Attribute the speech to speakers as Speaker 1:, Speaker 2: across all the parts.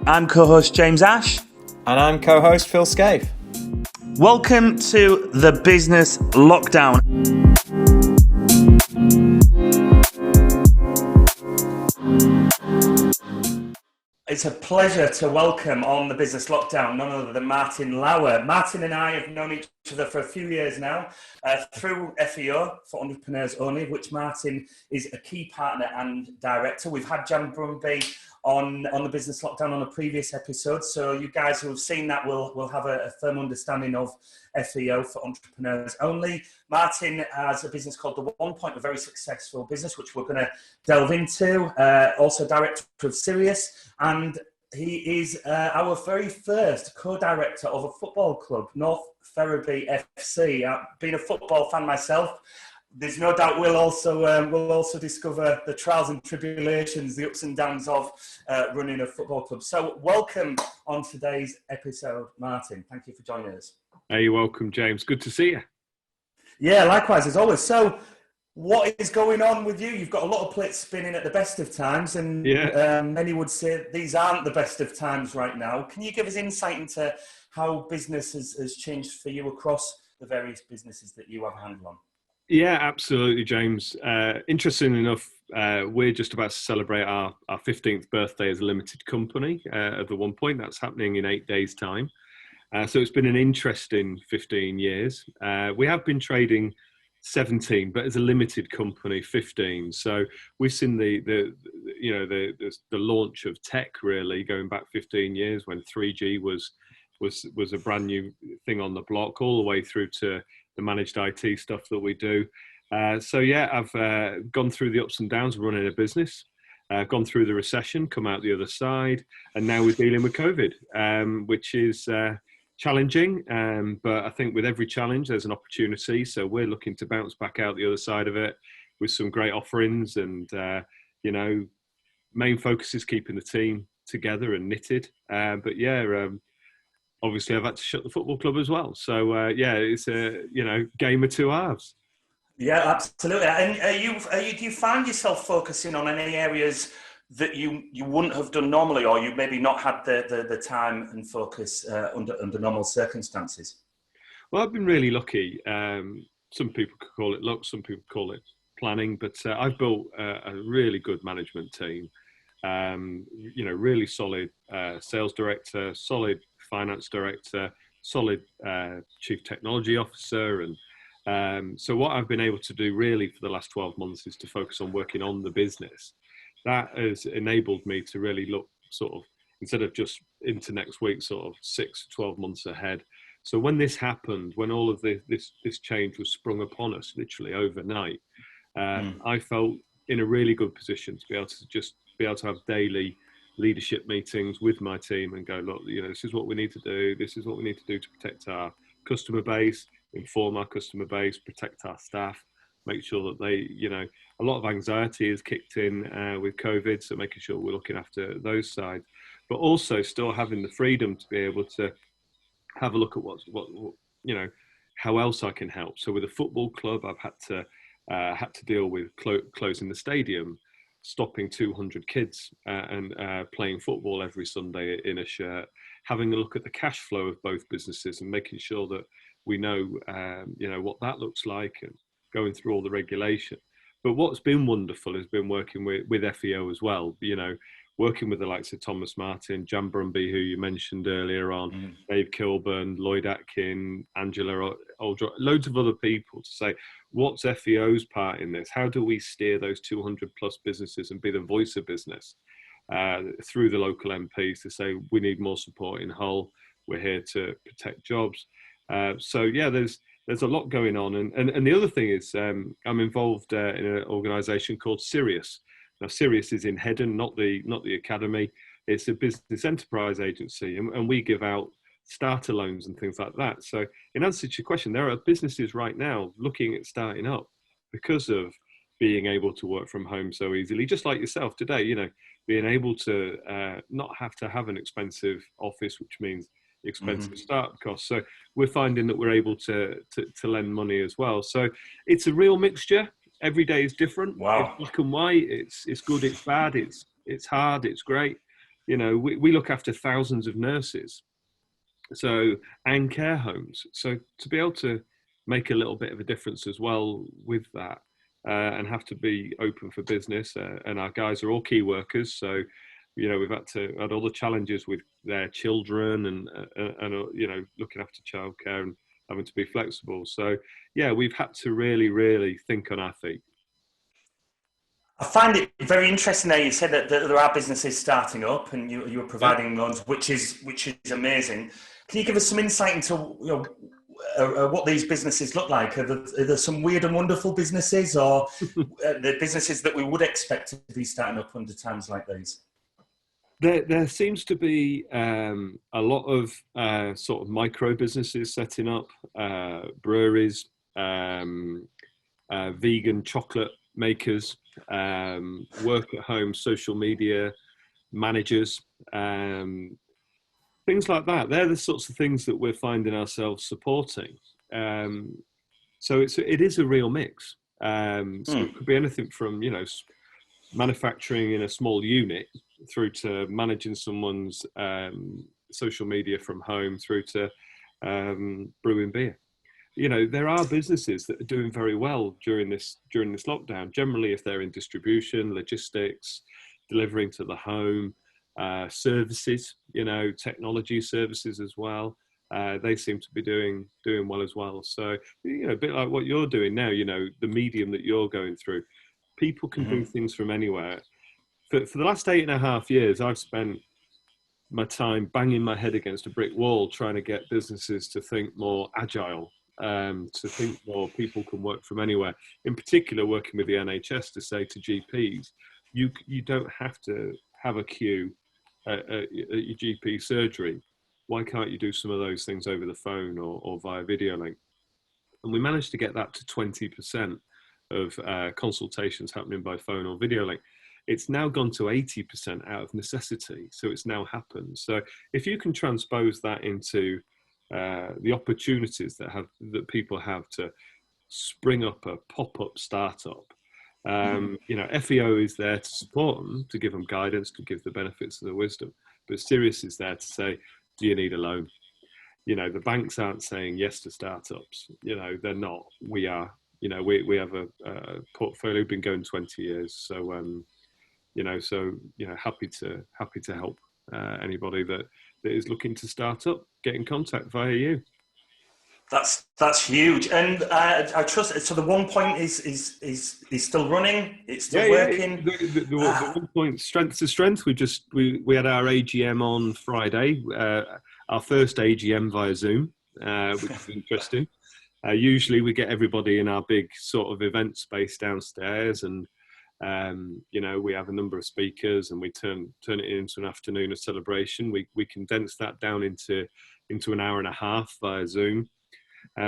Speaker 1: I'm co-host James Ash.
Speaker 2: And I'm co-host Phil Scaife.
Speaker 1: Welcome to the Business Lockdown. It's a pleasure to welcome on the Business Lockdown none other than Martin Lauer. Martin and I have known each other for a few years now through FEO, for Entrepreneurs Only, of which Martin is a key partner and director. We've had Jan Brumby on the Business Lockdown on a previous episode, so you guys who have seen that will have a firm understanding of FEO, for Entrepreneurs Only. Martin has a business called The 1 Point, a very successful business, which we're going to delve into. Also director of Sirius, and he is our very first co-director of a football club, North Ferriby F.C. Being a football fan myself, there's no doubt we'll also discover the trials and tribulations, the ups and downs of running a football club. So welcome on today's episode, Martin. Thank you for joining us.
Speaker 3: Hey, you're welcome, James. Good to see you.
Speaker 1: Yeah, likewise, as always. So what is going on with you? You've got a lot of plates spinning at the best of times, and many would say these aren't the best of times right now. Can you give us insight into how business has changed for you across the various businesses that you have a handle on?
Speaker 3: Yeah, absolutely, James. Interesting enough, we're just about to celebrate our 15th birthday as a limited company of The 1 Point. That's happening in 8 days' time. So it's been an interesting 15 years. We have been trading 17, but as a limited company, 15. So we've seen the launch of tech really going back 15 years when 3G was a brand new thing on the block, all the way through to the managed IT stuff that we do. I've gone through the ups and downs of running a business, gone through the recession, come out the other side, and now we're dealing with COVID, which is challenging. But I think with every challenge, there's an opportunity. So we're looking to bounce back out the other side of it with some great offerings. And, main focus is keeping the team together and knitted. Obviously, I've had to shut the football club as well. So, it's a game of two halves.
Speaker 1: Yeah, absolutely. And do you find yourself focusing on any areas that you wouldn't have done normally, or you maybe not had the time and focus under normal circumstances?
Speaker 3: Well, I've been really lucky. Some people could call it luck, some people call it planning, but I've built a really good management team. Really solid sales director, solid finance director, solid chief technology officer. And so what I've been able to do really for the last 12 months is to focus on working on the business. That has enabled me to really look sort of, instead of just into next week, sort of 6 to 12 months ahead. So when this happened, when all of this change was sprung upon us literally overnight, I felt in a really good position to be able to have daily leadership meetings with my team and go, look, this is what we need to do. This is what we need to do to protect our customer base, inform our customer base, protect our staff, make sure that they, a lot of anxiety has kicked in with COVID. So making sure we're looking after those sides, but also still having the freedom to be able to have a look at what how else I can help. So with a football club, I've had to deal with closing the stadium, stopping 200 kids and playing football every Sunday in a shirt, having a look at the cash flow of both businesses and making sure that we know, what that looks like, and going through all the regulation. But what's been wonderful has been working with FEO as well, working with the likes of Thomas Martin, Jan Brumby, who you mentioned earlier on, Dave Kilburn, Lloyd Atkin, Angela Oldroyd, loads of other people to say, what's FEO's part in this? How do we steer those 200 plus businesses and be the voice of business through the local MPs to say, we need more support in Hull. We're here to protect jobs. There's a lot going on. And the other thing is I'm involved in an organisation called Sirius. Now, Sirius is in Headon, not the academy. It's a business enterprise agency, and we give out starter loans and things like that. So in answer to your question, there are businesses right now looking at starting up because of being able to work from home so easily, just like yourself today, being able to not have to have an expensive office, which means expensive startup costs. So we're finding that we're able to lend money as well. So it's a real mixture. Every day is different.
Speaker 1: Wow.
Speaker 3: It's black and white. It's good. It's bad. It's hard. It's great. we look after thousands of nurses, and care homes. So to be able to make a little bit of a difference as well with that, and have to be open for business, and our guys are all key workers, so we've had all the challenges with their children and looking after childcare and having to be flexible. So yeah, we've had to really think on our feet.
Speaker 1: I find it very interesting that you said that there are businesses starting up and you're providing loans, which is amazing. Can you give us some insight into what these businesses look like? Are there some weird and wonderful businesses, or the businesses that we would expect to be starting up under times like these?
Speaker 3: There seems to be a lot of sort of micro businesses setting up, breweries, vegan chocolate makers, work at home, social media managers, things like that. They're the sorts of things that we're finding ourselves supporting. So it is a real mix. So it could be anything from manufacturing in a small unit through to managing someone's social media from home, through to brewing beer. There are businesses that are doing very well during this lockdown. Generally, if they're in distribution, logistics, delivering to the home, services, technology services as well. They seem to be doing well as well. So, a bit like what you're doing now, the medium that you're going through, people can do things from anywhere. For the last 8.5 years, I've spent my time banging my head against a brick wall, trying to get businesses to think more agile, to think more people can work from anywhere. In particular, working with the NHS to say to GPs, you don't have to have a queue at your GP surgery. Why can't you do some of those things over the phone or via video link? And we managed to get that to 20% of consultations happening by phone or video link. It's now gone to 80% out of necessity. So it's now happened. So if you can transpose that into the opportunities that people have to spring up a pop-up startup, FEO is there to support them, to give them guidance, to give the benefits of the wisdom. But Sirius is there to say, do you need a loan? The banks aren't saying yes to startups. They're not. We are. We have a portfolio, been going 20 years. So, happy to help anybody that is looking to start up, get in contact via you.
Speaker 1: That's huge, and I trust. So the 1 Point is still running. It's still working.
Speaker 3: The 1 Point, strength to strength. We had our AGM on Friday. Our first AGM via Zoom, which is interesting. Usually we get everybody in our big sort of event space downstairs, and we have a number of speakers, and we turn it into an afternoon of celebration. We condense that down into an hour and a half via Zoom.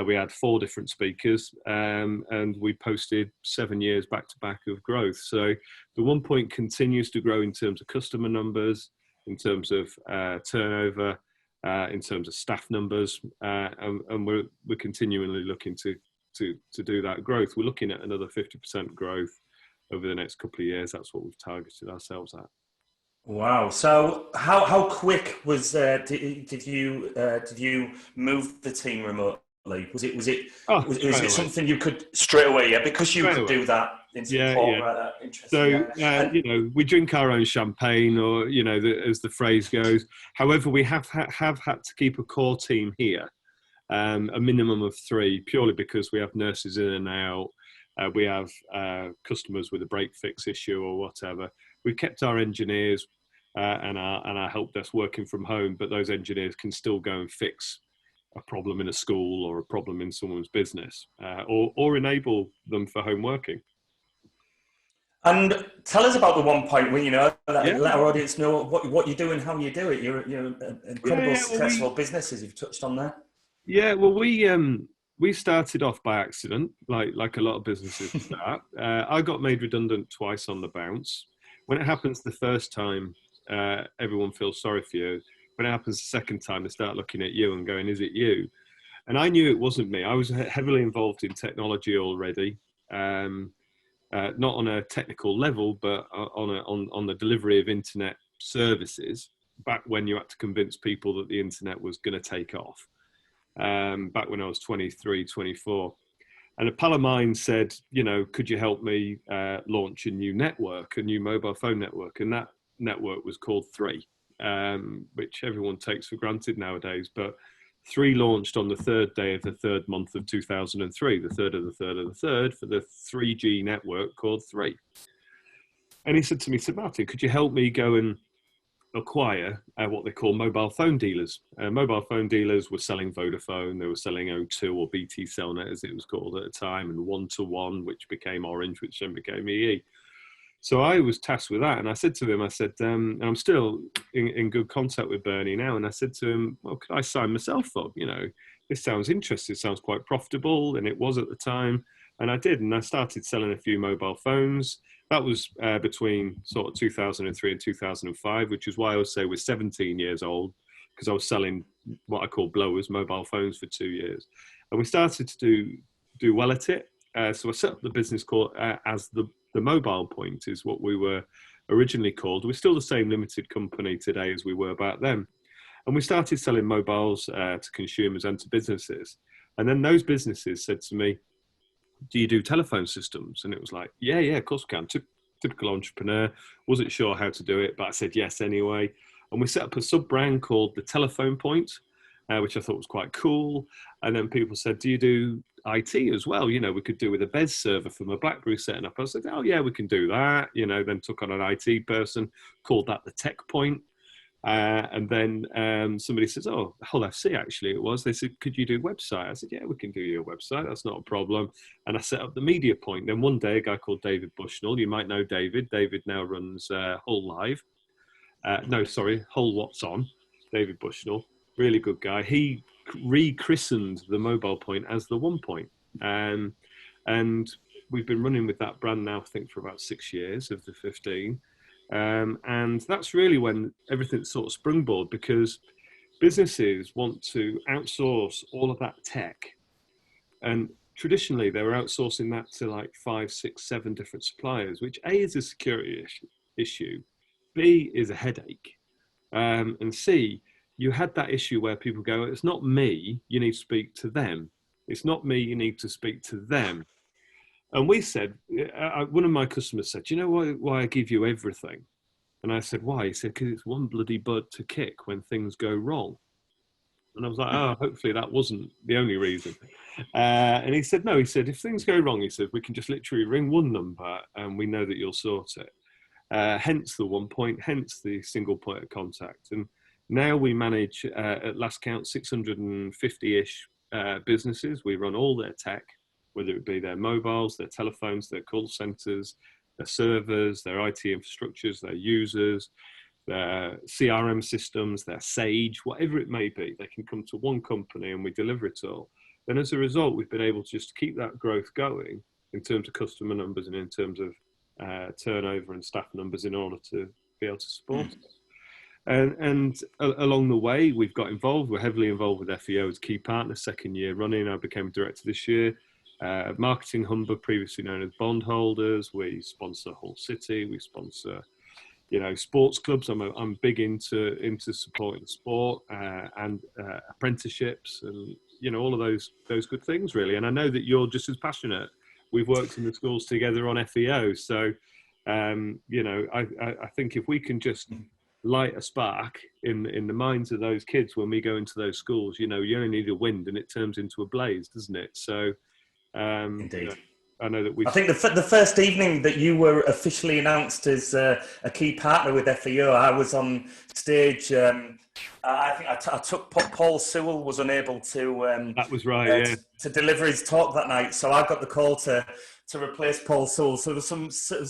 Speaker 3: We had 4 different speakers, and we posted 7 years back to back of growth. So the 1 Point continues to grow in terms of customer numbers, in terms of turnover, in terms of staff numbers, and we're continually looking to do that growth. We're looking at another 50% growth over the next couple of years. That's what we've targeted ourselves at.
Speaker 1: Wow! So how quick was did you move the team remotely? Was it something you could straight away? Yeah, because you could do that in support. Right, that interesting.
Speaker 3: So we drink our own champagne, or as the phrase goes. However, we have had to keep a core team here, a minimum of 3, purely because we have nurses in and out. We have customers with a break fix issue or whatever. We've kept our engineers and our help desk working from home, but those engineers can still go and fix a problem in a school or a problem in someone's business, or enable them for home working.
Speaker 1: And tell us about the 1 Point. Let our audience know what you do and how you do it. You're incredible, successful businesses you've touched on there.
Speaker 3: Yeah, well, we started off by accident, like a lot of businesses start. I got made redundant twice on the bounce. When it happens the first time, everyone feels sorry for you. When it happens the second time, they start looking at you and going, is it you? And I knew it wasn't me. I was heavily involved in technology already, not on a technical level, but on the delivery of internet services back when you had to convince people that the internet was going to take off, back when I was 23, 24. And a pal of mine said, you know, could you help me launch a new network, a new mobile phone network? And that network was called 3, which everyone takes for granted nowadays. But 3 launched on the 3rd day of the 3rd month of 2003, the 3rd of the 3rd of the 3rd, for the 3G network called 3. And he said to me, Martin, could you help me go and acquire what they call mobile phone dealers? Mobile phone dealers were selling Vodafone, they were selling O2 or BT Cellnet as it was called at the time, and 1-to-1, which became Orange, which then became EE. So I was tasked with that, and I said to him, I said, and I'm still in good contact with Bernie now, and I said to him, well, could I sign myself up? You know, this sounds interesting, it sounds quite profitable, and it was at the time. And I did, and I started selling a few mobile phones. That was between sort of 2003 and 2005, which is why I would say we're 17 years old, because I was selling what I call blowers, mobile phones, for 2 years. And we started to do well at it. So I set up the business called as the Mobile Point is what we were originally called. We're still the same limited company today as we were back then. And we started selling mobiles to consumers and to businesses. And then those businesses said to me, do you do telephone systems? And it was like, yeah, of course we can. Typical entrepreneur, wasn't sure how to do it, but I said yes anyway. And we set up a sub-brand called the Telephone Point, which I thought was quite cool. And then people said, do you do IT as well? You know, we could do with a BES server from a BlackBerry setting up. I said, oh yeah, we can do that. You know, then took on an IT person, called that the Tech Point. And then somebody says, oh, Hull FC actually it was. They said, could you do website? I said, yeah, we can do your website. That's not a problem. And I set up the Media Point. Then one day, a guy called David Bushnell, you might know David. David now runs Hull Live. Hull What's On. David Bushnell, really good guy. He rechristened the Mobile Point as the One Point. And we've been running with that brand now, I think, for about 6 years of the 15. And that's really when everything sort of sprungboard, because businesses want to outsource all of that tech. And traditionally they were outsourcing that to like 5, 6, 7 different suppliers, which A is a security issue, B is a headache, and C, you had that issue where people go, it's not me, you need to speak to them. It's not me, you need to speak to them. And we said, one of my customers said, do you know why I give you everything? And I said, why? He said, because it's one bloody bud to kick when things go wrong. And I was like, oh, hopefully that wasn't the only reason. And he said, no, he said, if things go wrong, he said, we can just literally ring one number and we know that you'll sort it. Hence the One Point, hence the single point of contact. And now we manage, at last count, 650-ish businesses. We run all their tech, whether it be their mobiles, their telephones, their call centers, their servers, their IT infrastructures, their users, their CRM systems, their Sage, whatever it may be. They can come to one company and we deliver it all. And as a result, we've been able to just keep that growth going in terms of customer numbers and in terms of turnover and staff numbers in order to be able to support it. And along the way, we've got involved. We're heavily involved with FEO as key partner, 2nd year running. I became a director this year. Marketing Humber, previously known as Bondholders. We sponsor Hull City. We sponsor, sports clubs. I'm big into supporting sport and apprenticeships and all of those good things really. And I know that you're just as passionate. We've worked in the schools together on FEO, so I think if we can just light a spark in the minds of those kids when we go into those schools, you only need a wind and it turns into a blaze, doesn't it? So.
Speaker 1: Indeed.
Speaker 3: I know that
Speaker 1: I think the first evening that you were officially announced as a key partner with FEO, I was on stage. I think I took Paul Sewell was unable to.
Speaker 3: That was right, yeah.
Speaker 1: To deliver his talk that night, so I got the call to replace Paul Sewell. So there's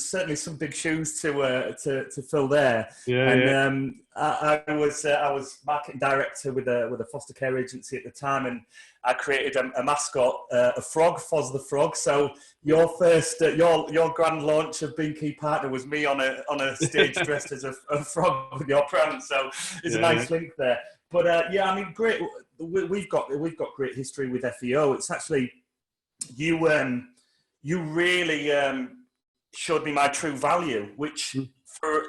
Speaker 1: certainly some big shoes to fill there.
Speaker 3: Yeah,
Speaker 1: and I was marketing director with a foster care agency at the time, and I created a mascot, a frog, Foz the Frog. So your first, your grand launch of being key partner was me on a stage dressed as a frog with your pram. So it's a nice link there. But great. We've got great history with FEO. It's actually you really showed me my true value, which for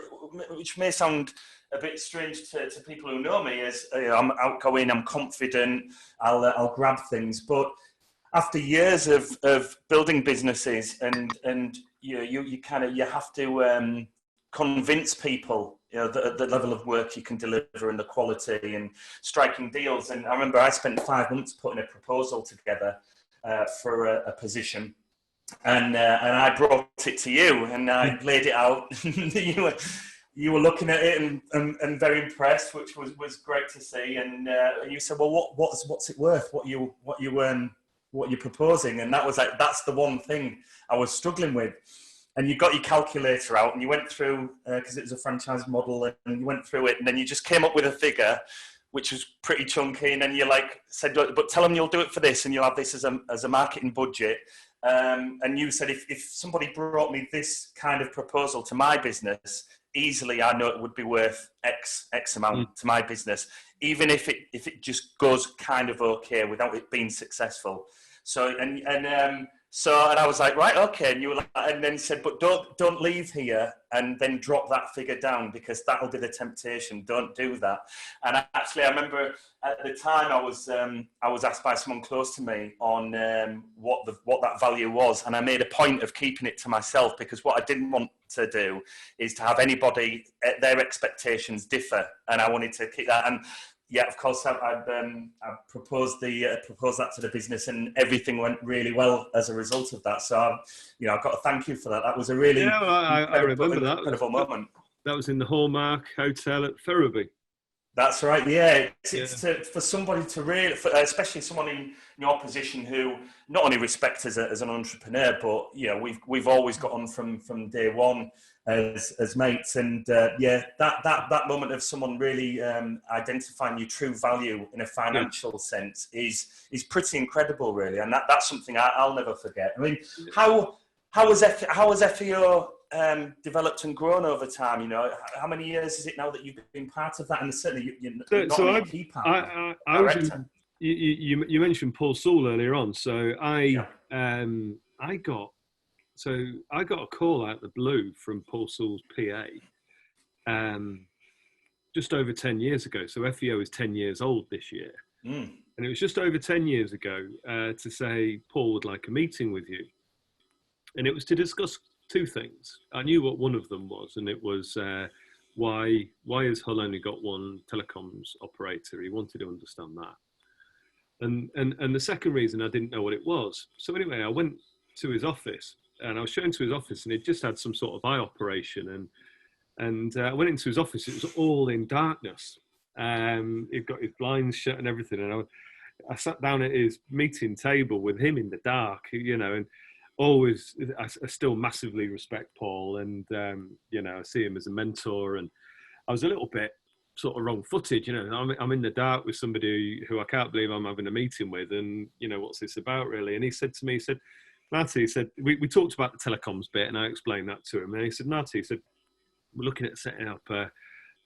Speaker 1: which may sound a bit strange to people who know me, is I'm outgoing, I'm confident, I'll grab things. But after years of building businesses, and you have to convince people, the level of work you can deliver and the quality and striking deals. And I remember I spent 5 months putting a proposal together for a position. And I brought it to you, and I laid it out. You were looking at it and very impressed, which was great to see. And you said, "Well, what's it worth? What you're proposing?" And that was like, that's the one thing I was struggling with. And you got your calculator out, and you went through, because it was a franchise model, and you went through it, and then you just came up with a figure which was pretty chunky, and then you said, "But tell them you'll do it for this, and you'll have this as a marketing budget." And you said, if somebody brought me this kind of proposal to my business, easily I know it would be worth X amount to my business, even if it just goes kind of okay without it being successful. So and I was like, right, okay. And you were like, and then said, "But don't leave here and then drop that figure down, because that'll be the temptation. Don't do that." And I remember at the time I was asked by someone close to me on what that value was, and I made a point of keeping it to myself, because what I didn't want to do is to have anybody, their expectations differ, and I wanted to keep that. And yeah, of course, I proposed that to the business, and everything went really well as a result of that. So, I've got to thank you for that. That was a really
Speaker 3: I remember that
Speaker 1: incredible moment.
Speaker 3: That was in the Hallmark Hotel at Ferriby.
Speaker 1: That's right. Yeah, it's for somebody to really, especially someone in your position who not only respect as an entrepreneur, but we've always got on from day one as mates, and that moment of someone really identifying your true value in a financial sense is pretty incredible, really, and that's something I'll never forget. I mean, how has FEO developed and grown over time? How many years is it now that you've been part of that? And certainly you're not only a key part.
Speaker 3: You mentioned Paul Sewell earlier on, so I got a call out of the blue from Paul Sewell's PA just over 10 years ago. So FEO is 10 years old this year. And it was just over 10 years ago to say, "Paul would like a meeting with you." And it was to discuss two things. I knew what one of them was, and it was why has Hull only got one telecoms operator? He wanted to understand that. And the second reason, I didn't know what it was. So anyway, I went to his office, and I was shown to his office, and he'd just had some sort of eye operation, and I went into his office. It was all in darkness. He'd got his blinds shut and everything, and I sat down at his meeting table with him in the dark, and always, I still massively respect Paul, and I see him as a mentor, and I was a little bit sort of wrong-footed, I'm in the dark with somebody who I can't believe I'm having a meeting with, and what's this about, really? And he said to me, Marty, we talked about the telecoms bit, and I explained that to him, and he said, Marty, we're looking at setting up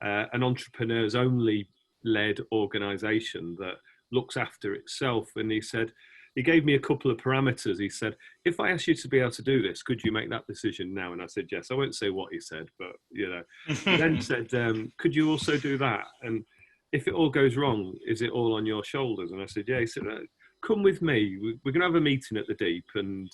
Speaker 3: an entrepreneurs only led organisation that looks after itself. And he gave me a couple of parameters. He said, "If I ask you to be able to do this, could you make that decision now?" And I said, "Yes." I won't say what he said, but He then said, "Could you also do that? And if it all goes wrong, is it all on your shoulders?" And I said, "Yeah." He said, "Come with me. We're going to have a meeting at the Deep, and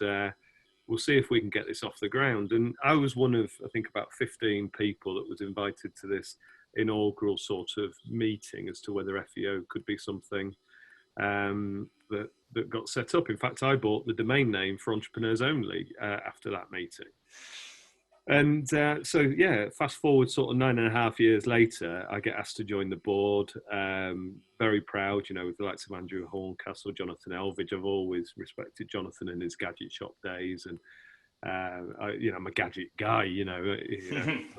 Speaker 3: we'll see if we can get this off the ground." And I was one of, I think, about 15 people that was invited to this inaugural sort of meeting as to whether FEO could be something that got set up. In fact, I bought the domain name for Entrepreneurs Only after that meeting. And fast forward sort of 9.5 years later, I get asked to join the board. Very proud, with the likes of Andrew Horncastle, Jonathan Elvidge. I've always respected Jonathan and his gadget shop days, and I'm a gadget guy. I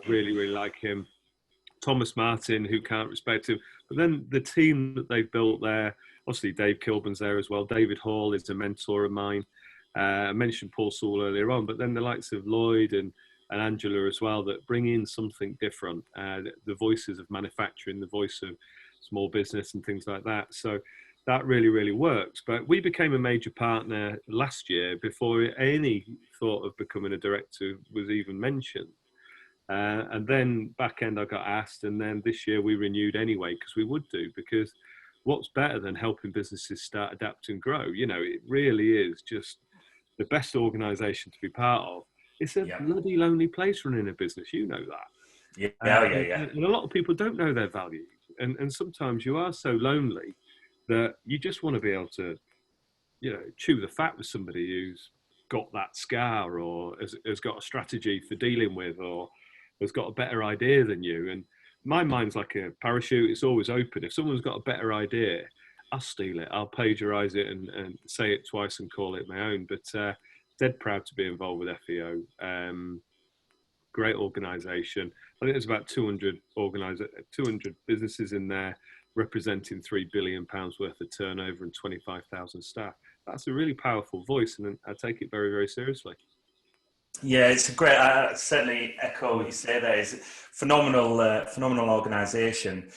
Speaker 3: really, really like him. Thomas Martin, who can't respect him, but then the team that they've built there. Obviously, Dave Kilburn's there as well. David Hall is a mentor of mine. I mentioned Paul Sewell earlier on, but then the likes of Lloyd and Angela as well, that bring in something different. The voices of manufacturing, the voice of small business and things like that. So that really, really works. But we became a major partner last year before any thought of becoming a director was even mentioned. And then back end I got asked, and then this year we renewed anyway because we would do, because what's better than helping businesses start, adapt and grow? You know, it really is just the best organisation to be part of. It's a bloody lonely place running a business, you know that. And a lot of people don't know their value. And sometimes you are so lonely that you just want to be able to, you know, chew the fat with somebody who's got that scar, or has got a strategy for dealing with, or has got a better idea than you. And my mind's like a parachute. It's always open. If someone's got a better idea, I'll steal it. I'll plagiarize it and say it twice and call it my own. But dead proud to be involved with FEO. Great organisation. I think there's about 200 businesses in there, representing £3 billion worth of turnover and 25,000 staff. That's a really powerful voice, and I take it very, very seriously.
Speaker 1: Yeah, it's a great. I certainly echo what you say there. It's a phenomenal organisation,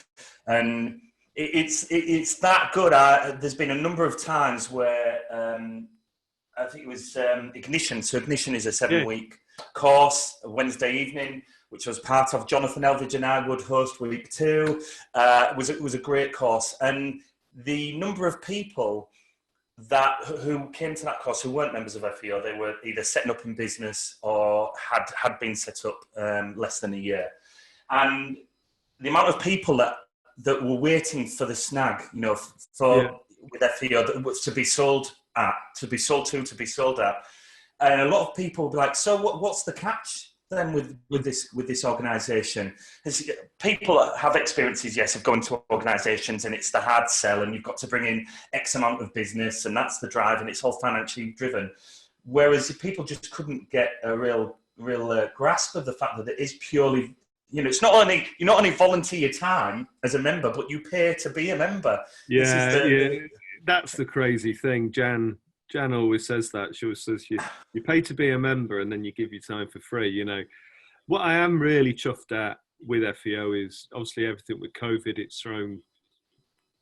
Speaker 1: and it's that good. There's been a number of times where I think it was Ignition. So Ignition is a 7-week course, a Wednesday evening, which was part of Jonathan Eldridge and I would host week 2. It was a great course, and the number of people who came to that course who weren't members of FEO, they were either setting up in business or had been set up less than a year, and the amount of people that were waiting for the snag, you know, with FEO that was to be sold at, to be sold at, and a lot of people would be like, so what's the catch then with this organisation? People have experiences, yes, of going to organisations and it's the hard sell and you've got to bring in X amount of business and that's the drive and it's all financially driven. Whereas if people just couldn't get a real grasp of the fact that it is purely, you know, it's not only, you not only volunteer your time as a member, but you pay to be a member.
Speaker 3: That's the crazy thing. Jan always says that. She always says you pay to be a member and then you give your time for free. You know, what I am really chuffed at with FEO is obviously everything with COVID. It's thrown,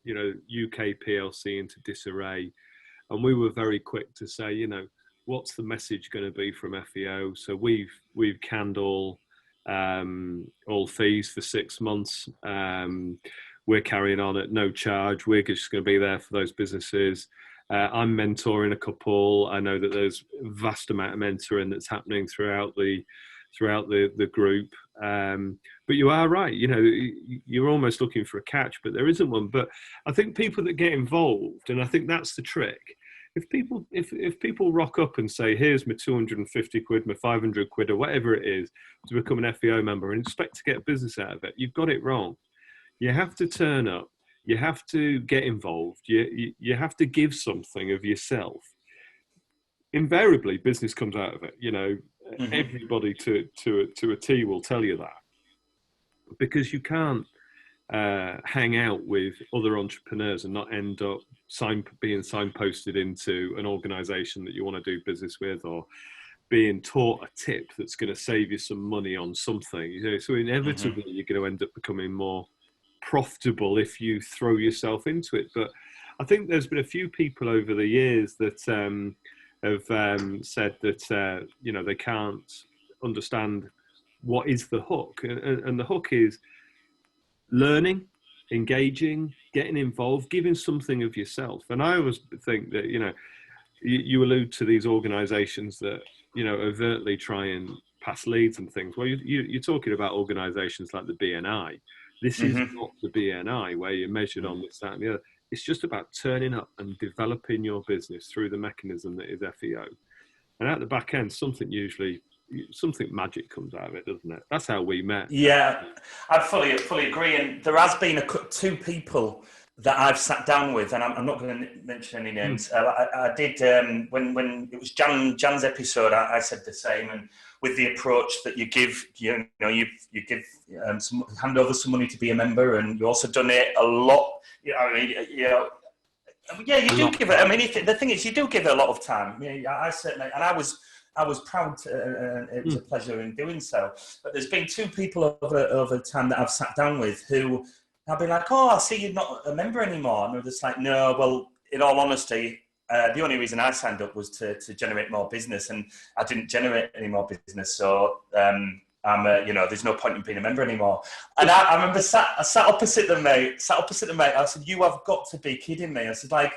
Speaker 3: you know, UK PLC into disarray, and we were very quick to say, you know, what's the message going to be from FEO? So we've canned all fees for 6 months. We're carrying on at no charge. We're just going to be there for those businesses. I'm mentoring a couple. I know that there's a vast amount of mentoring that's happening throughout the group. But you are right. You know, you're almost looking for a catch, but there isn't one. But I think people that get involved, and I think that's the trick. If people rock up and say, here's my 250 quid, my 500 quid, or whatever it is to become an FEO member and expect to get business out of it, you've got it wrong. You have to turn up. You have to get involved. You have to give something of yourself. Invariably, business comes out of it. You know, everybody to a T will tell you that, because you can't hang out with other entrepreneurs and not end up being signposted into an organisation that you want to do business with, or being taught a tip that's going to save you some money on something. You know, so inevitably you're going to end up becoming more profitable if you throw yourself into it. But I think there's been a few people over the years that have said that you know, they can't understand what is the hook, and the hook is learning, engaging, getting involved, giving something of yourself. And I always think that, you know, you allude to these organisations that, you know, overtly try and pass leads and things. Well, you're talking about organisations like the BNI. This is not the BNI where you're measured on this, that and the other. It's just about turning up and developing your business through the mechanism that is FEO. And at the back end, something magic comes out of it, doesn't it? That's how we met.
Speaker 1: Yeah, I fully agree. And there has been two people that I've sat down with, and I'm not going to mention any names. I did, when it was Jan's episode, I said the same. And with the approach that you give, you give hand over some money to be a member, and you also donate a lot. Yeah, you do give it. I mean, the thing is, you do give it a lot of time. Yeah, I certainly, and I was proud. It was a pleasure in doing so. But there's been two people over time that I've sat down with who I've been like, "Oh, I see you're not a member anymore," and they're just like, "No, well, in all honesty, the only reason I signed up was to generate more business, and I didn't generate any more business. So there's no point in being a member anymore. And I remember I sat opposite them, mate. I said, you have got to be kidding me. I said, like,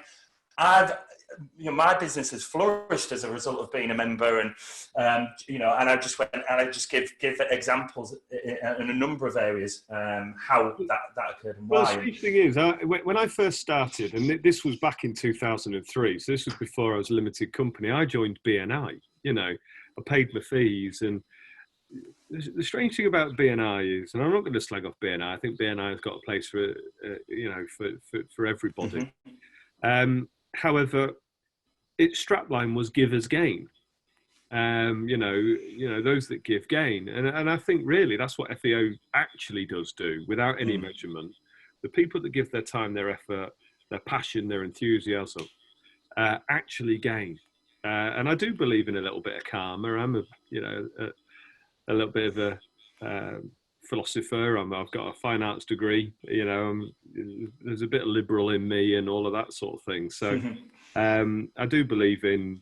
Speaker 1: my business has flourished as a result of being a member, and and I just went and I just give examples in a number of areas how that occurred and why.
Speaker 3: Well, the strange thing is, when I first started, and this was back in 2003, so this was before I was a limited company. I joined BNI. I paid my fees, and the strange thing about BNI is, and I'm not going to slag off BNI. I think BNI has got a place for for everybody. Mm-hmm. However, its strapline was give as gain. Those that give gain, and I think really that's what FEO actually does do, without any measurement. The people that give their time, their effort, their passion, their enthusiasm, actually gain. And I do believe in a little bit of karma. I'm a little bit of a philosopher. I've got a fine arts degree. There's a bit of liberal in me and all of that sort of thing. So I do believe in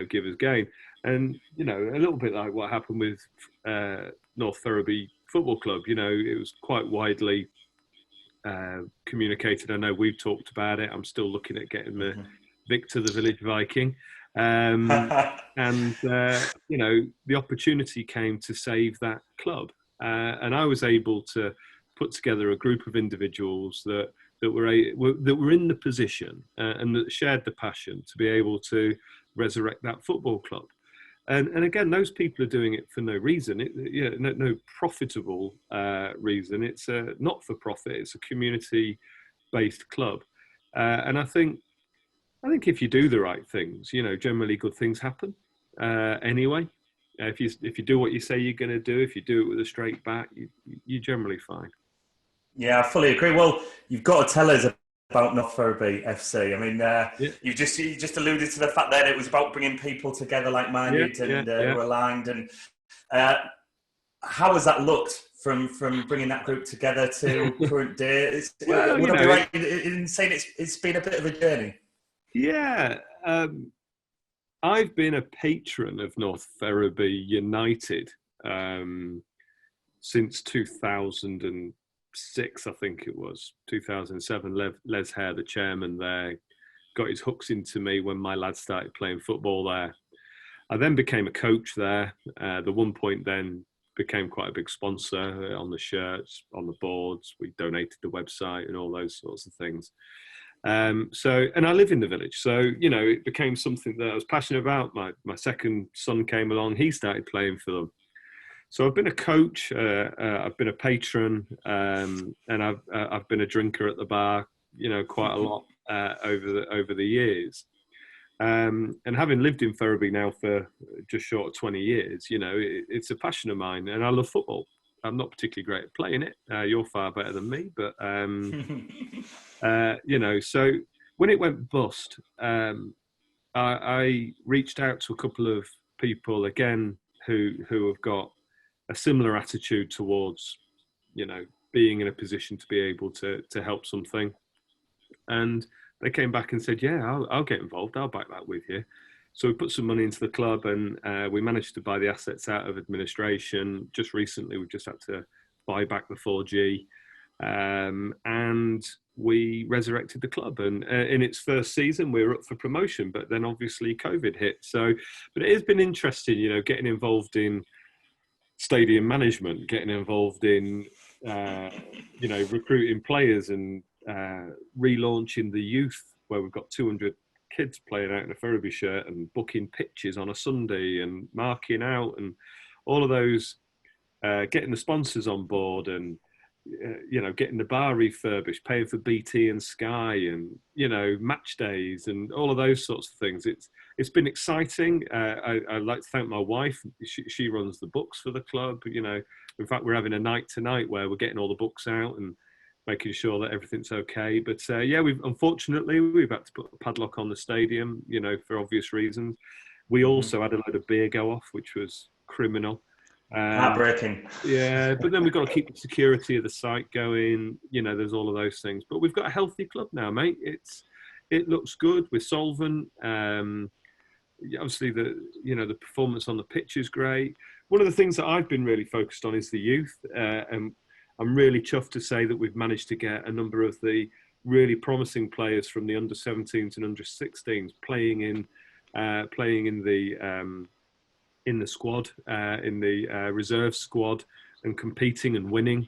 Speaker 3: give as gain, and a little bit like what happened with North Ferriby Football Club. It was quite widely communicated. I know we've talked about it. I'm still looking at getting the Victor the Village Viking. And the opportunity came to save that club, and I was able to put together a group of individuals that were in the position and that shared the passion to be able to resurrect that football club. And again, those people are doing it for no reason, no profitable reason. It's a not for profit. It's a community-based club, and I think if you do the right things, generally good things happen. Anyway, if you do what you say you're going to do, if you do it with a straight back, you're generally fine.
Speaker 1: Yeah, I fully agree. Well, you've got to tell us about North Ferriby FC. I mean, you just alluded to the fact that it was about bringing people together like-minded and who are aligned. And how has that looked from bringing that group together to current day? Would I be right in saying it's been a bit of a journey?
Speaker 3: Yeah, I've been a patron of North Ferriby United since 2006, I think it was 2007. Les Hare, the chairman there, got his hooks into me when my lads started playing football there. I then became a coach there. The 1 Point then became quite a big sponsor on the shirts, on the boards. We donated the website and all those sorts of things. And I live in the village, so it became something that I was passionate about. My second son came along; he started playing for them. So I've been a coach, I've been a patron, and I've been a drinker at the bar, quite a lot over the years. And having lived in Ferriby now for just short of 20 years, it's a passion of mine, and I love football. I'm not particularly great at playing it. You're far better than me, but so when it went bust, I reached out to a couple of people again who have got a similar attitude towards, being in a position to be able to help something, and they came back and said, "Yeah, I'll get involved. I'll back that with you." So we put some money into the club, and we managed to buy the assets out of administration. Just recently, we've just had to buy back the 4G, and we resurrected the club. And in its first season, we were up for promotion, but then obviously COVID hit. But it has been interesting, getting involved in stadium management, getting involved in, recruiting players and relaunching the youth, where we've got 200 kids playing out in a Ferriby shirt and booking pitches on a Sunday and marking out and all of those, getting the sponsors on board and, getting the bar refurbished, paying for BT and Sky and, match days and all of those sorts of things. It's been exciting. I'd like to thank my wife. She runs the books for the club. In fact, we're having a night tonight where we're getting all the books out and making sure that everything's okay. But we've had to put a padlock on the stadium, for obvious reasons. We also had a load of beer go off, which was criminal.
Speaker 1: Heartbreaking.
Speaker 3: Yeah, but then we've got to keep the security of the site going. There's all of those things. But we've got a healthy club now, mate. It looks good. We're solvent. Obviously, the performance on the pitch is great. one of the things that I've been really focused on is the youth, and I'm really chuffed to say that we've managed to get a number of the really promising players from the under-17s and under-16s playing in the squad, in the reserve squad, and competing and winning.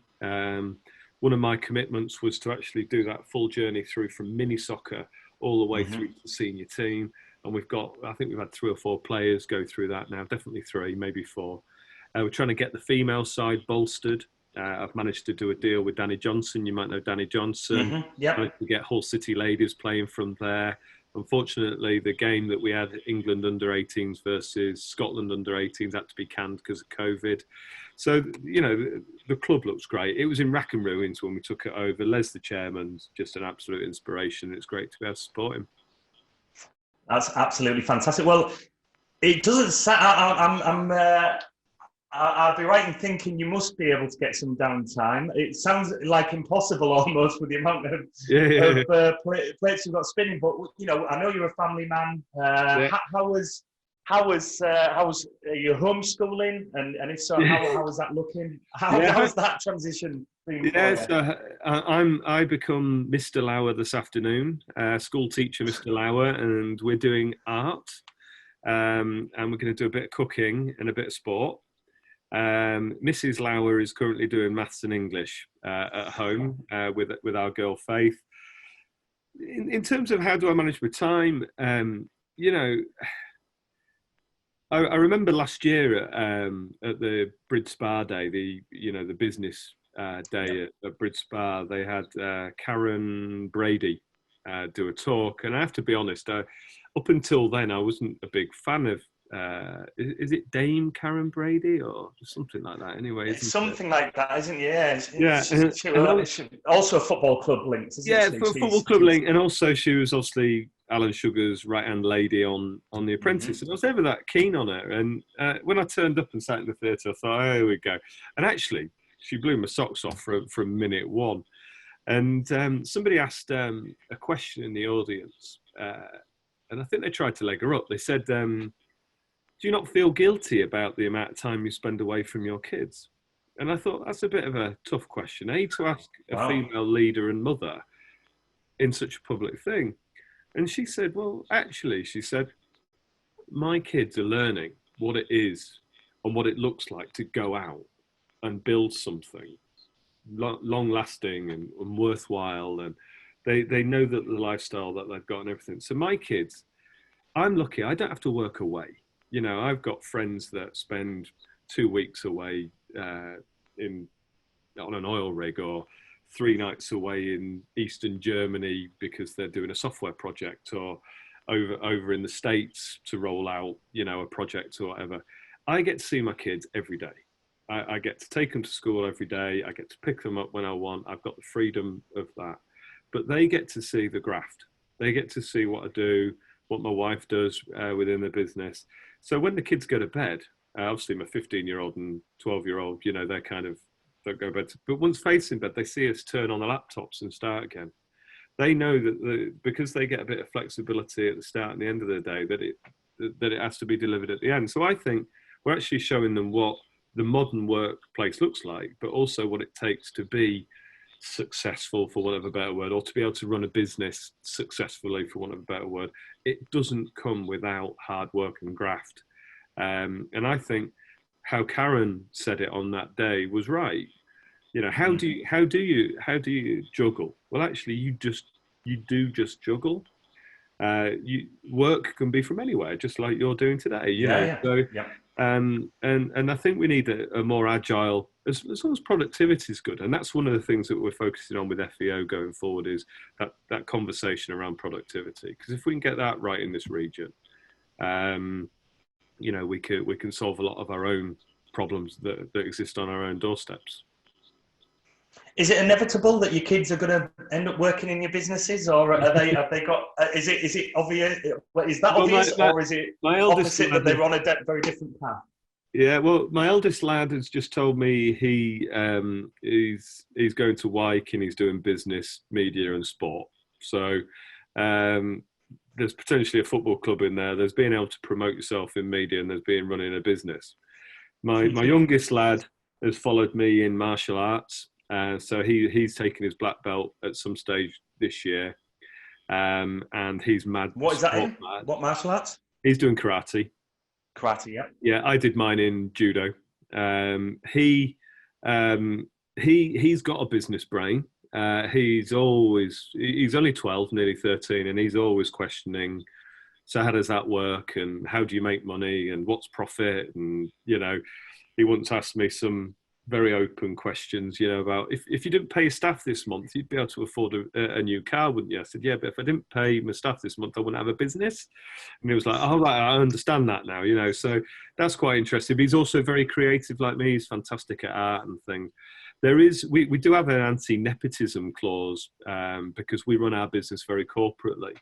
Speaker 3: One of my commitments was to actually do that full journey through from mini soccer all the way through to the senior team. And I think we've had 3 or 4 players go through that now, definitely 3, maybe 4. We're trying to get the female side bolstered. I've managed to do a deal with Danny Johnson. You might know Danny Johnson. Managed to get Hull City ladies playing from there. Unfortunately, the game that we had, England under-18s versus Scotland under-18s, had to be canned because of COVID. So, the club looks great. It was in rack and ruins when we took it over. Les, the chairman's just an absolute inspiration. It's great to be able to support him.
Speaker 1: That's absolutely fantastic. Well, it doesn't sound... I'll be right in thinking you must be able to get some downtime. It sounds like impossible almost with the amount of plates you've got spinning. But I know you're a family man. How was your homeschooling? And if so, how was that looking? How's that transition been?
Speaker 3: So I become Mr. Lauer this afternoon, school teacher Mr. Lauer, and we're doing art, and we're going to do a bit of cooking and a bit of sport. Mrs. Lauer is currently doing maths and English at home with our girl Faith. In terms of how do I manage my time, I remember last year at the Brid Spa Day, the business day at Brid Spa, they had Karen Brady do a talk, and I have to be honest, up until then I wasn't a big fan of. Is it Dame Karen Brady or something like that? Anyway,
Speaker 1: it's something like that, isn't it?
Speaker 3: Yeah.
Speaker 1: Also a football club linked, isn't
Speaker 3: it? Yeah, football club link, and also she was obviously Alan Sugar's right-hand lady on The Apprentice, and I was never that keen on her. And when I turned up and sat in the theatre, I thought, oh, here we go. And actually, she blew my socks off from minute one. And somebody asked a question in the audience, and I think they tried to leg her up. They said, do you not feel guilty about the amount of time you spend away from your kids? And I thought that's a bit of a tough question, to ask a female leader and mother in such a public thing. And she said, well, actually, she said, my kids are learning what it is and what it looks like to go out and build something long lasting and worthwhile. And they know that the lifestyle that they've got and everything. So my kids, I'm lucky, I don't have to work away. I've got friends that spend 2 weeks away on an oil rig, or 3 nights away in Eastern Germany because they're doing a software project, or over in the States to roll out, a project or whatever. I get to see my kids every day. I get to take them to school every day. I get to pick them up when I want. I've got the freedom of that. But they get to see the graft. They get to see what I do, what my wife does within the business. So when the kids go to bed, obviously my 15-year-old and 12-year-old, they kind of don't go to bed. But once Faith's in bed, they see us turn on the laptops and start again. They know that because they get a bit of flexibility at the start and the end of the day, that it has to be delivered at the end. So I think we're actually showing them what the modern workplace looks like, but also what it takes to be successful, for want of a better word, or to be able to run a business successfully, for want of a better word. It doesn't come without hard work and graft. And I think how Karen said it on that day was right. How do you juggle? Well, actually, you do just juggle. Work can be from anywhere, just like you're doing today. And I think we need a more agile, as long as productivity is good. And that's one of the things that we're focusing on with FEO going forward, is that conversation around productivity. Because if we can get that right in this region, we can solve a lot of our own problems that exist on our own doorsteps.
Speaker 1: Is it inevitable that your kids are going to end up working in your businesses, or have they got? Is it obvious? Is that obvious, or is it opposite that they're on a very different path?
Speaker 3: Yeah, well, my eldest lad has just told me he's going to Wyke and he's doing business, media, and sport. So there's potentially a football club in there. There's being able to promote yourself in media, and there's being running a business. My youngest lad has followed me in martial arts, so he's taken his black belt at some stage this year, and he's mad.
Speaker 1: What is that in?
Speaker 3: Mad.
Speaker 1: What martial arts?
Speaker 3: He's doing karate.
Speaker 1: Karate, yeah.
Speaker 3: Yeah, I did mine in judo. He's got a business brain. He's only 12, nearly 13, and he's always questioning, so how does that work, and how do you make money, and what's profit? And he once asked me some very open questions, about if you didn't pay your staff this month, you'd be able to afford a new car, wouldn't you? I said, yeah, but if I didn't pay my staff this month, I wouldn't have a business. And he was like, oh, right, I understand that now, so that's quite interesting. But he's also very creative like me. He's fantastic at art and things. We do have an anti-nepotism clause because we run our business very corporately.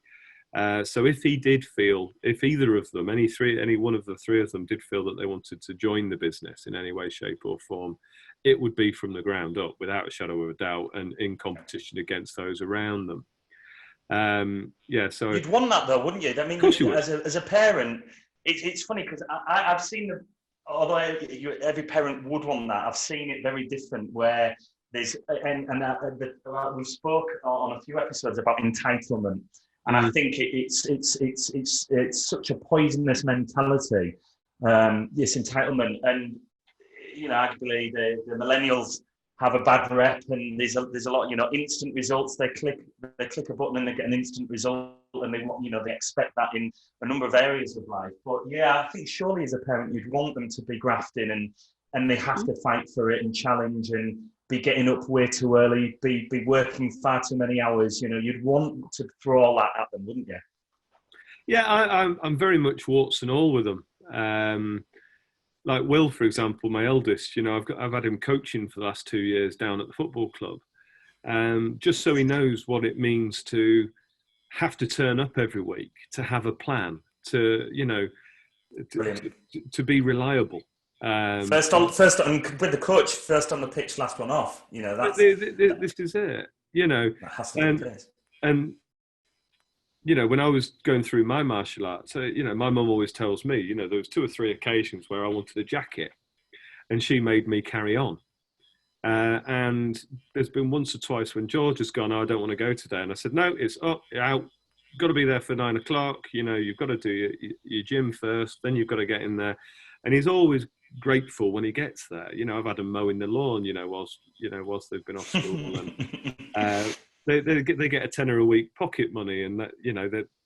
Speaker 3: So if either of them, any one of the three of them did feel that they wanted to join the business in any way, shape or form, it would be from the ground up without a shadow of a doubt and in competition against those around them. So
Speaker 1: you'd want that though, wouldn't you? I mean,
Speaker 3: of course you would.
Speaker 1: As a parent, it's funny because I've seen although every parent would want that, I've seen it very different where there's, we spoke on a few episodes about entitlement. And I think it's such a poisonous mentality, this entitlement. And arguably the millennials have a bad rep, and there's a lot, instant results. They click a button and they get an instant result, and they expect that in a number of areas of life. But yeah, I think surely as a parent you'd want them to be grafting, and they have to fight for it and challenge and be getting up way too early, be working far too many hours. You'd want to throw all that at them, wouldn't you?
Speaker 3: Yeah, I'm very much warts and all with them. Like Will, for example, my eldest. I've had him coaching for the last 2 years down at the football club, just so he knows what it means to have to turn up every week, to have a plan, to be reliable. First on
Speaker 1: with the coach, first on the pitch, last one off. That's
Speaker 3: this is it.
Speaker 1: That has to be it.
Speaker 3: And when I was going through my martial arts, my mum always tells me, there was 2 or 3 occasions where I wanted a jacket, and she made me carry on. And there's been once or twice when George has gone, oh, I don't want to go today, and I said, no, it's up, you're out. You've got to be there for 9 o'clock. You've got to do your gym first, then you've got to get in there. And he's always grateful when he gets there. I've had him mowing the lawn, whilst they've been off school, and they get a tenner a week pocket money, and that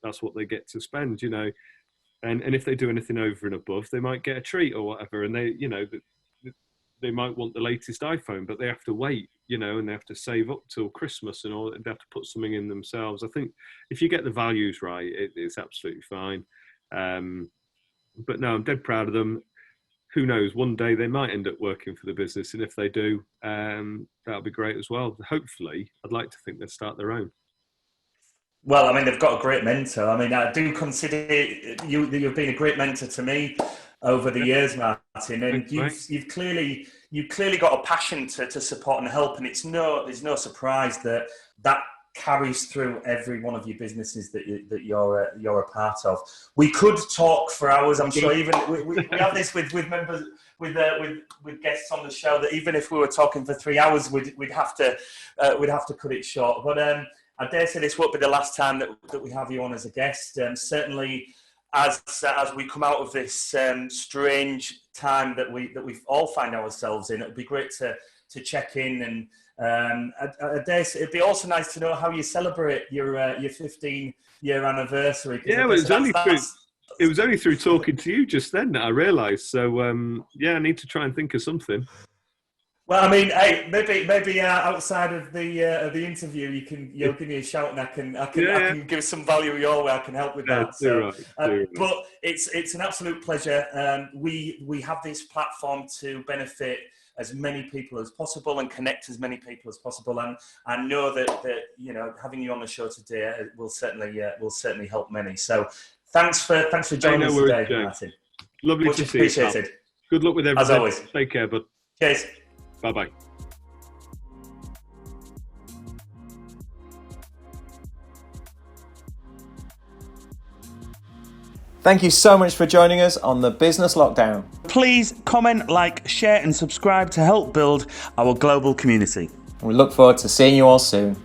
Speaker 3: that's what they get to spend. And if they do anything over and above, they might get a treat or whatever, and they might want the latest iPhone, but they have to wait, and they have to save up till Christmas and all. They have to put something in themselves. I think if you get the values right, it's absolutely fine. But no, I'm dead proud of them. Who knows, one day they might end up working for the business, and if they do, that'll be great as well. Hopefully, I'd like to think they'll start their own.
Speaker 1: Well, I mean, they've got a great mentor. I mean, I do consider you've been a great mentor to me over the years, Martin, and you've clearly got a passion to support and help, and there's no surprise that carries through every one of your businesses that you're a part of. We could talk for hours. I'm sure even we have this with members with guests on the show, that even if we were talking for 3 hours, we'd have to cut it short. But I dare say this won't be the last time that we have you on as a guest. Certainly, as we come out of this strange time that we all find ourselves in, it'd be great to check in, and I dare say it'd be also nice to know how you celebrate your 15-year anniversary.
Speaker 3: Yeah, it was only through talking to you just then that I realised. So I need to try and think of something.
Speaker 1: Well, I mean, hey, maybe outside of the interview, you'll give me a shout, and I can give some value your way. I can help with that. But it's an absolute pleasure. We have this platform to benefit as many people as possible and connect as many people as possible. And I know that having you on the show today will certainly help many. So thanks for joining us today, Martin.
Speaker 3: Lovely to see you.
Speaker 1: Appreciated.
Speaker 3: Good luck with everything.
Speaker 1: As always.
Speaker 3: Take care, bud.
Speaker 1: Cheers.
Speaker 3: Bye-bye.
Speaker 2: Thank you so much for joining us on the Business Lockdown.
Speaker 1: please comment, like, share and subscribe to help build our global community.
Speaker 2: We look forward to seeing you all soon.